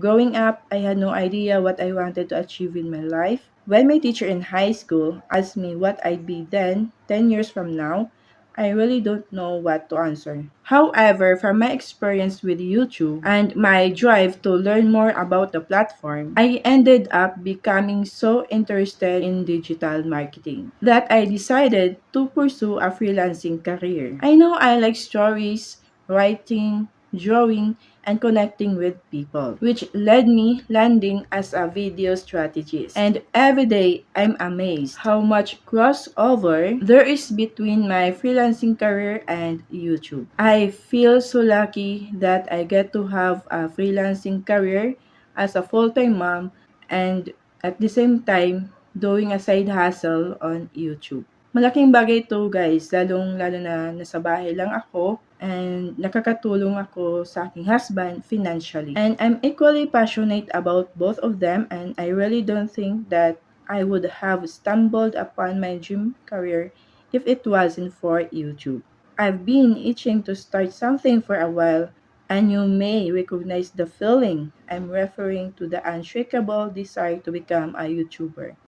Growing up, I had no idea what I wanted to achieve in my life. When my teacher in high school asked me what I'd be then, 10 years from now, I really don't know what to answer. However, from my experience with YouTube and my drive to learn more about the platform, I ended up becoming so interested in digital marketing that I decided to pursue a freelancing career. I know I like stories, writing, drawing, and connecting with people, which led me landing as a video strategist. And every day, I'm amazed how much crossover there is between my freelancing career and YouTube. I feel so lucky that I get to have a freelancing career as a full-time mom and at the same time doing a side hustle on YouTube. Malaking bagay ito guys, lalong-lalo na nasa bahay lang ako and nakakatulong ako sa aking husband financially. And I'm equally passionate about both of them and I really don't think that I would have stumbled upon my dream career if it wasn't for YouTube. I've been itching to start something for a while and you may recognize the feeling. I'm referring to the unshakable desire to become a YouTuber.